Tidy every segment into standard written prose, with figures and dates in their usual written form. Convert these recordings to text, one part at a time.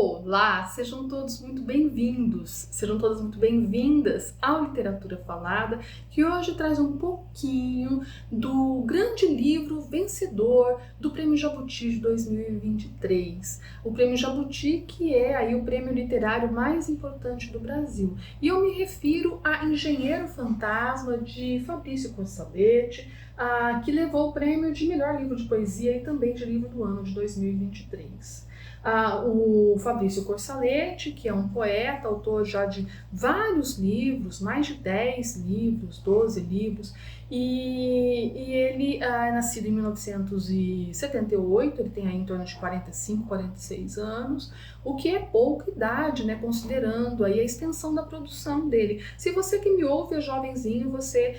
Olá, sejam todos muito bem-vindos, sejam todas muito bem-vindas ao Literatura Falada, que hoje traz um pouquinho do grande livro vencedor do Prêmio Jabuti de 2023. O Prêmio Jabuti, que é aí o prêmio literário mais importante do Brasil. E eu me refiro a Engenheiro Fantasma, de Fabrício Corsaletti, que levou o prêmio de melhor livro de poesia e também de livro do ano de 2023. O Fabrício Corsaletti, que é um poeta, autor já de vários livros, mais de 10 livros, 12 livros, e ele é nascido em 1978, ele tem aí em torno de 45, 46 anos, o que é pouca idade, né, considerando aí a extensão da produção dele. Se você que me ouve é jovenzinho, você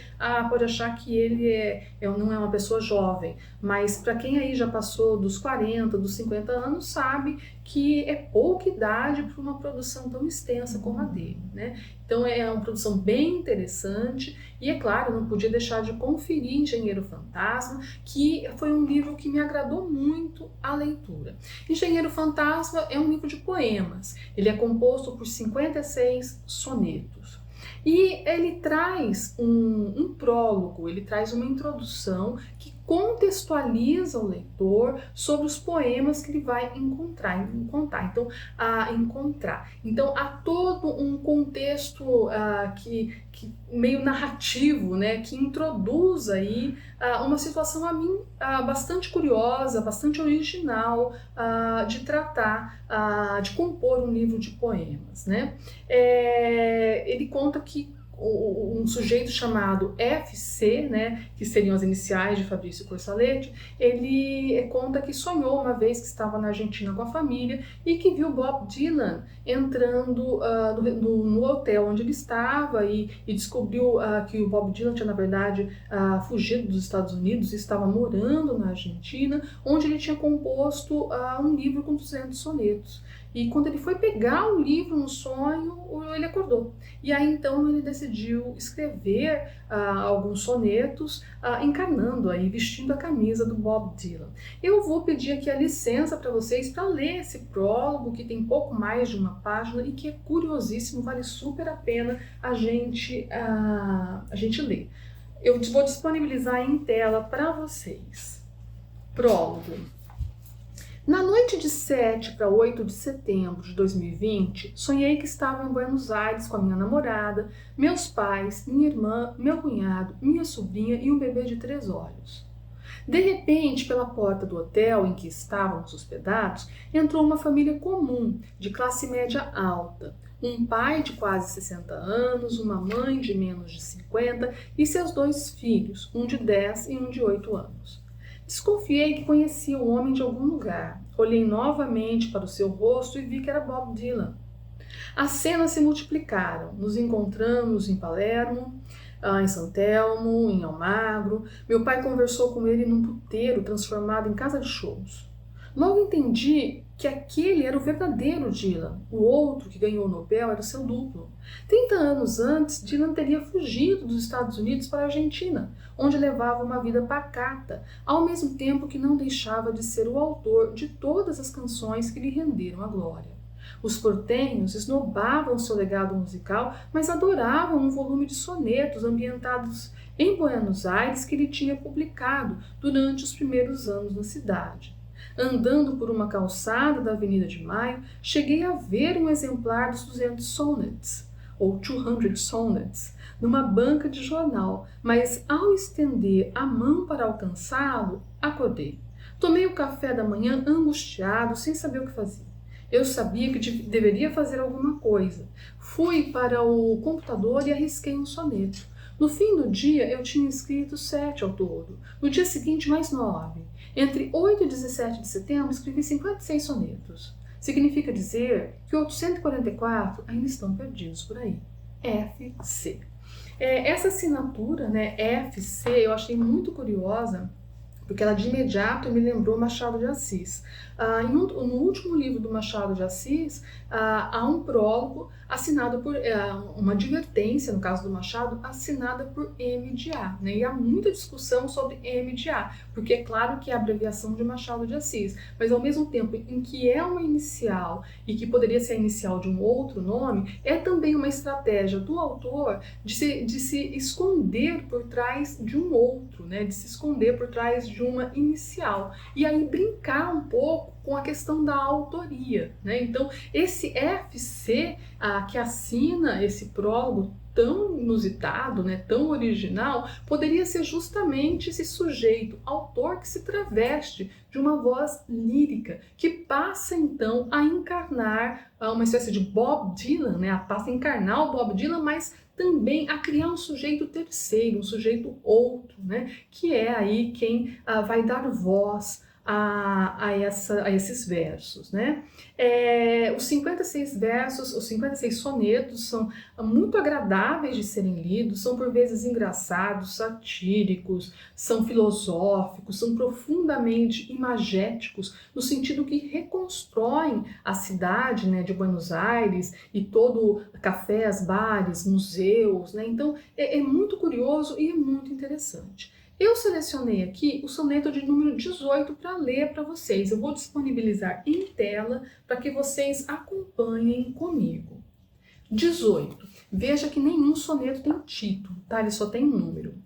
pode achar que ele não é uma pessoa jovem, mas para quem aí já passou dos 40, dos 50 anos, sabe que é pouca idade para uma produção tão extensa como a dele, né? Então é uma produção bem interessante e, é claro, não podia deixar de conferir Engenheiro Fantasma, que foi um livro que me agradou muito a leitura. Engenheiro Fantasma é um livro de poemas, ele é composto por 56 sonetos. E ele traz um prólogo, ele traz uma introdução que contextualiza o leitor sobre os poemas que ele vai encontrar. Então há todo um contexto que meio narrativo, né, que introduz aí uma situação a mim bastante curiosa, bastante original de tratar, de compor um livro de poemas, né? Ele conta que um sujeito chamado FC, né, que seriam as iniciais de Fabrício Corsaletti, ele conta que sonhou uma vez que estava na Argentina com a família e que viu Bob Dylan entrando no hotel onde ele estava e descobriu que o Bob Dylan tinha, na verdade, fugido dos Estados Unidos e estava morando na Argentina, onde ele tinha composto um livro com 200 sonetos. E quando ele foi pegar o livro no sonho, ele acordou. E aí então ele decidiu escrever alguns sonetos, encarnando aí, vestindo a camisa do Bob Dylan. Eu vou pedir aqui a licença para vocês para ler esse prólogo, que tem pouco mais de uma página e que é curiosíssimo, vale super a pena a gente ler. Eu vou disponibilizar em tela para vocês. Prólogo. Na noite de 7 para 8 de setembro de 2020, sonhei que estava em Buenos Aires com a minha namorada, meus pais, minha irmã, meu cunhado, minha sobrinha e um bebê de 3 olhos. De repente, pela porta do hotel em que estávamos hospedados, entrou uma família comum, de classe média alta. Um pai de quase 60 anos, uma mãe de menos de 50 e seus 2 filhos, um de 10 e um de 8 anos. Desconfiei que conhecia o homem de algum lugar. Olhei novamente para o seu rosto e vi que era Bob Dylan. As cenas se multiplicaram. Nos encontramos em Palermo, em São Telmo, em Almagro. Meu pai conversou com ele num puteiro transformado em casa de shows. Logo entendi que aquele era o verdadeiro Dylan. O outro, que ganhou o Nobel, era o seu duplo. 30 anos antes, Dylan teria fugido dos Estados Unidos para a Argentina, onde levava uma vida pacata, ao mesmo tempo que não deixava de ser o autor de todas as canções que lhe renderam a glória. Os portenhos esnobavam seu legado musical, mas adoravam um volume de sonetos ambientados em Buenos Aires que ele tinha publicado durante os primeiros anos na cidade. Andando por uma calçada da Avenida de Maio, cheguei a ver um exemplar dos 200 Sonnets, ou 200 Sonnets, numa banca de jornal, mas ao estender a mão para alcançá-lo, acordei. Tomei o café da manhã angustiado, sem saber o que fazer. Eu sabia que deveria fazer alguma coisa. Fui para o computador e arrisquei um soneto. No fim do dia, eu tinha escrito 7 ao todo. No dia seguinte, mais 9. Entre 8 e 17 de setembro, escrevi 56 sonetos. Significa dizer que outros 144 ainda estão perdidos por aí. FC. Essa assinatura, né, FC, eu achei muito curiosa, porque ela de imediato me lembrou Machado de Assis. No último livro do Machado de Assis, há um prólogo assinado por, uma advertência, no caso do Machado, assinada por M de A, né? E há muita discussão sobre M de A, porque é claro que é a abreviação de Machado de Assis, mas ao mesmo tempo em que é uma inicial e que poderia ser a inicial de um outro nome, é também uma estratégia do autor de se esconder por trás de um outro, né? De se esconder por trás de uma inicial. E aí brincar um pouco com a questão da autoria, né? Então, esse FC que assina esse prólogo tão inusitado, né, tão original, poderia ser justamente esse sujeito, autor que se traveste de uma voz lírica, que passa então a encarnar uma espécie de Bob Dylan, né, passa a encarnar o Bob Dylan, mas também a criar um sujeito terceiro, um sujeito outro, né, que é aí quem vai dar voz a esses versos, né? Os 56 versos, os 56 sonetos são muito agradáveis de serem lidos, são por vezes engraçados, satíricos, são filosóficos, são profundamente imagéticos, no sentido que reconstroem a cidade, né, de Buenos Aires e todo cafés, bares, museus, né? Então é muito curioso e é muito interessante. Eu selecionei aqui o soneto de número 18 para ler para vocês. Eu vou disponibilizar em tela para que vocês acompanhem comigo. 18. Veja que nenhum soneto tem título, tá? Ele só tem número.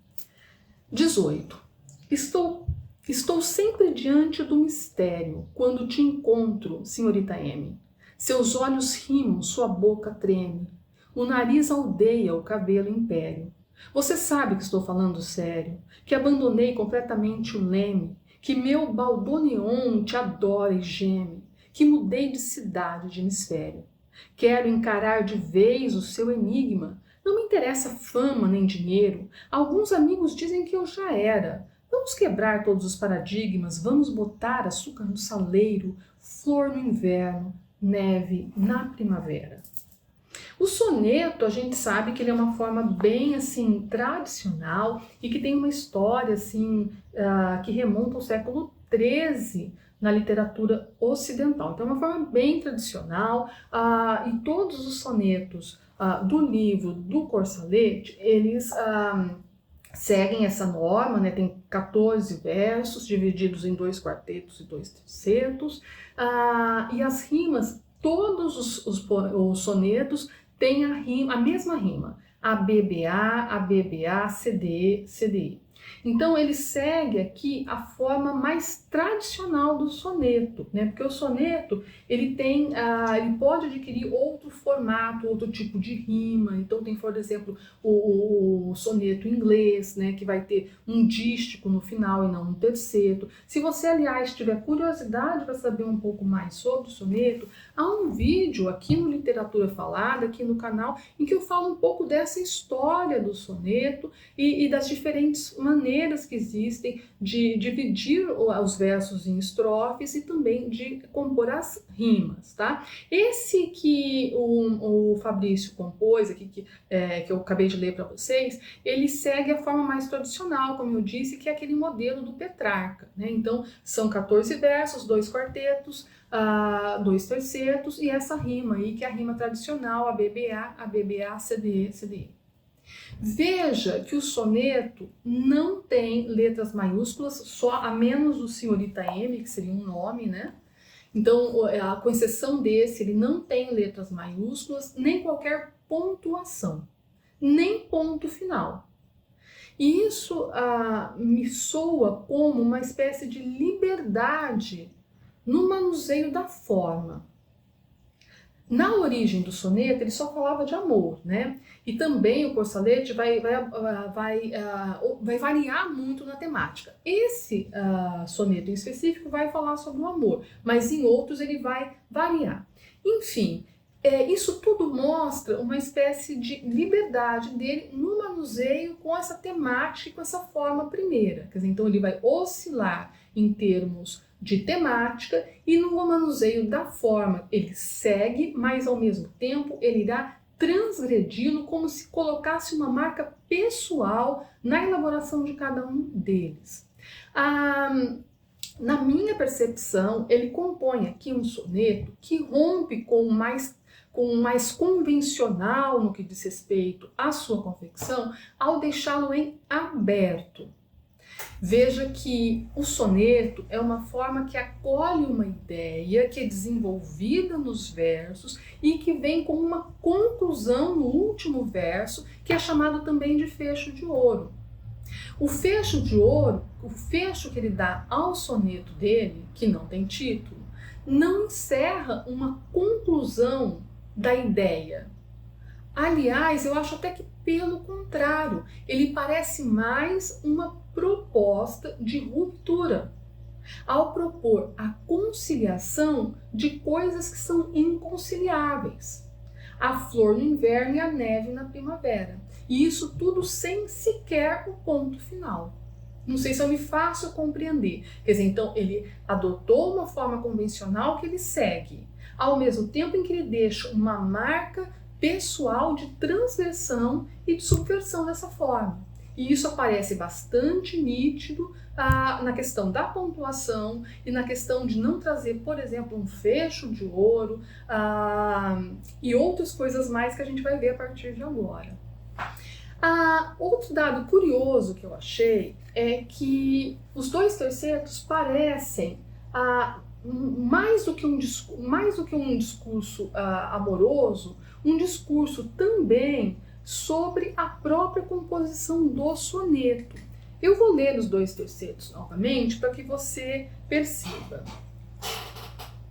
18. Estou sempre diante do mistério quando te encontro, senhorita M. Seus olhos rimam, sua boca treme. O nariz aldeia, o cabelo império. Você sabe que estou falando sério, que abandonei completamente o leme, que meu baldoneon te adora e geme, que mudei de cidade, de hemisfério. Quero encarar de vez o seu enigma, não me interessa fama nem dinheiro, alguns amigos dizem que eu já era. Vamos quebrar todos os paradigmas, vamos botar açúcar no saleiro, flor no inverno, neve na primavera. O soneto, a gente sabe que ele é uma forma bem assim tradicional e que tem uma história assim que remonta ao século XIII na literatura ocidental. Então é uma forma bem tradicional e todos os sonetos do livro do Corsalet, eles seguem essa norma, né? Tem 14 versos divididos em 2 quartetos e 2 tercetos, e as rimas, todos os sonetos têm a mesma rima, ABBA, ABBA, CDE, CDI. Então ele segue aqui a forma mais tradicional do soneto, né? Porque o soneto ele pode adquirir outro formato, outro tipo de rima. Então tem, por exemplo, o soneto inglês, né? Que vai ter um dístico no final e não um terceto. Se você, aliás, tiver curiosidade para saber um pouco mais sobre o soneto, há um vídeo aqui no Literatura Falada, aqui no canal, em que eu falo um pouco dessa história do soneto e das diferentes maneiras que existem de dividir os versos em estrofes e também de compor as rimas, tá? Esse que o Fabrício compôs aqui, que eu acabei de ler para vocês, ele segue a forma mais tradicional, como eu disse, que é aquele modelo do Petrarca, né? Então, são 14 versos, 2 quartetos, 2 tercetos e essa rima aí, que é a rima tradicional, ABBA, ABBA, CDE, CDI. Veja que o soneto não tem letras maiúsculas, só a menos o senhorita M, que seria um nome, né? Então, com exceção desse, ele não tem letras maiúsculas, nem qualquer pontuação, nem ponto final. E isso me soa como uma espécie de liberdade no manuseio da forma. Na origem do soneto, ele só falava de amor, né? E também o Corsalet vai variar muito na temática. Esse soneto em específico vai falar sobre o amor, mas em outros ele vai variar. Enfim, isso tudo mostra uma espécie de liberdade dele no manuseio com essa temática e com essa forma primeira. Quer dizer, então ele vai oscilar em termos de temática e no manuseio da forma ele segue, mas ao mesmo tempo ele irá transgredi-lo como se colocasse uma marca pessoal na elaboração de cada um deles. Na minha percepção, ele compõe aqui um soneto que rompe com o mais convencional no que diz respeito à sua confecção, ao deixá-lo em aberto. Veja que o soneto é uma forma que acolhe uma ideia que é desenvolvida nos versos e que vem com uma conclusão no último verso, que é chamado também de fecho de ouro. O fecho de ouro, o fecho que ele dá ao soneto dele, que não tem título, não encerra uma conclusão da ideia. Aliás, eu acho até que pelo contrário, ele parece mais uma proposta de ruptura, ao propor a conciliação de coisas que são inconciliáveis. A flor no inverno e a neve na primavera. E isso tudo sem sequer o ponto final. Não sei se eu me faço compreender. Quer dizer, então ele adotou uma forma convencional que ele segue, ao mesmo tempo em que ele deixa uma marca pessoal de transgressão e de subversão dessa forma. E isso aparece bastante nítido na questão da pontuação e na questão de não trazer, por exemplo, um fecho de ouro e outras coisas mais que a gente vai ver a partir de agora. Outro dado curioso que eu achei é que os dois tercetos parecem mais do que um discurso amoroso, um discurso também sobre a própria composição do soneto. Eu vou ler os dois tercetos novamente para que você perceba.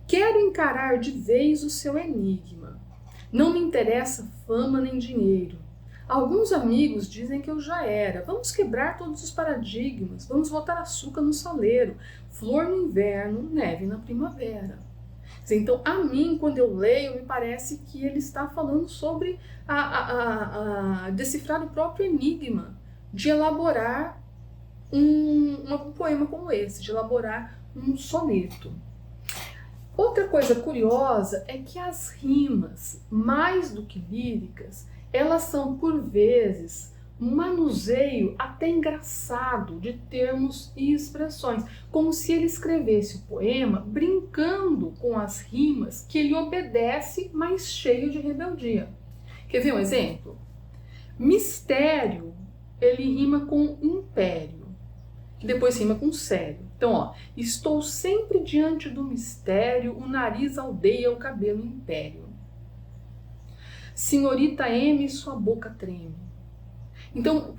Quero encarar de vez o seu enigma. Não me interessa fama nem dinheiro. Alguns amigos dizem que eu já era. Vamos quebrar todos os paradigmas. Vamos botar açúcar no saleiro. Flor no inverno, neve na primavera. Então, a mim, quando eu leio, me parece que ele está falando sobre decifrar o próprio enigma, de elaborar um poema como esse, de elaborar um soneto. Outra coisa curiosa é que as rimas, mais do que líricas, elas são, por vezes, um manuseio até engraçado de termos e expressões, como se ele escrevesse o poema brincando com as rimas que ele obedece, mas cheio de rebeldia. Quer ver um exemplo? Mistério, ele rima com império, que depois rima com sério. Então, estou sempre diante do mistério, o nariz aldeia, o cabelo império. Senhorita M, sua boca treme. Então,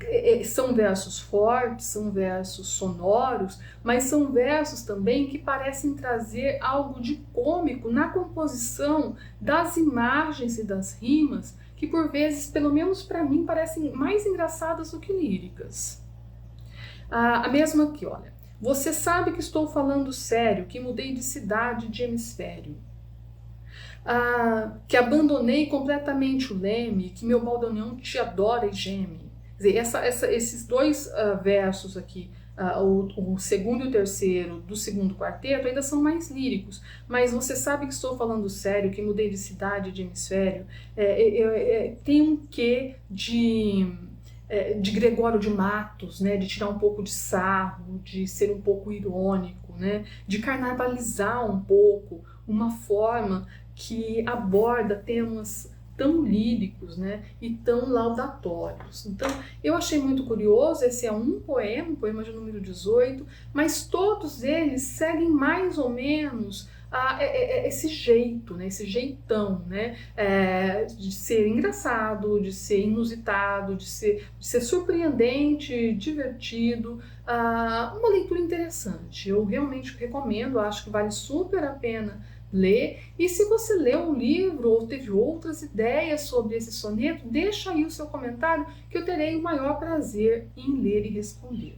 são versos fortes, são versos sonoros, mas são versos também que parecem trazer algo de cômico na composição das imagens e das rimas, que por vezes, pelo menos para mim, parecem mais engraçadas do que líricas. A mesma aqui, olha. Você sabe que estou falando sério, que mudei de cidade, de hemisfério. Que abandonei completamente o leme, que meu baldaneão te adora e geme. Quer dizer, esses dois versos aqui, o segundo e o terceiro do segundo quarteto, ainda são mais líricos. Mas você sabe que estou falando sério, que mudei de cidade, de hemisfério. Tem um quê de Gregório de Matos, né, de tirar um pouco de sarro, de ser um pouco irônico, né, de carnavalizar um pouco uma forma que aborda temas tão líricos, né, e tão laudatórios. Então, eu achei muito curioso, esse é um poema de número 18, mas todos eles seguem mais ou menos esse jeito, né, esse jeitão, né, de ser engraçado, de ser inusitado, de ser surpreendente, divertido, uma leitura interessante. Eu realmente recomendo, acho que vale super a pena ler. E se você leu o livro ou teve outras ideias sobre esse soneto, deixa aí o seu comentário que eu terei o maior prazer em ler e responder.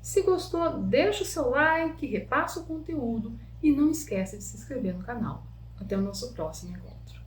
Se gostou, deixa o seu like, repassa o conteúdo e não esqueça de se inscrever no canal. Até o nosso próximo encontro.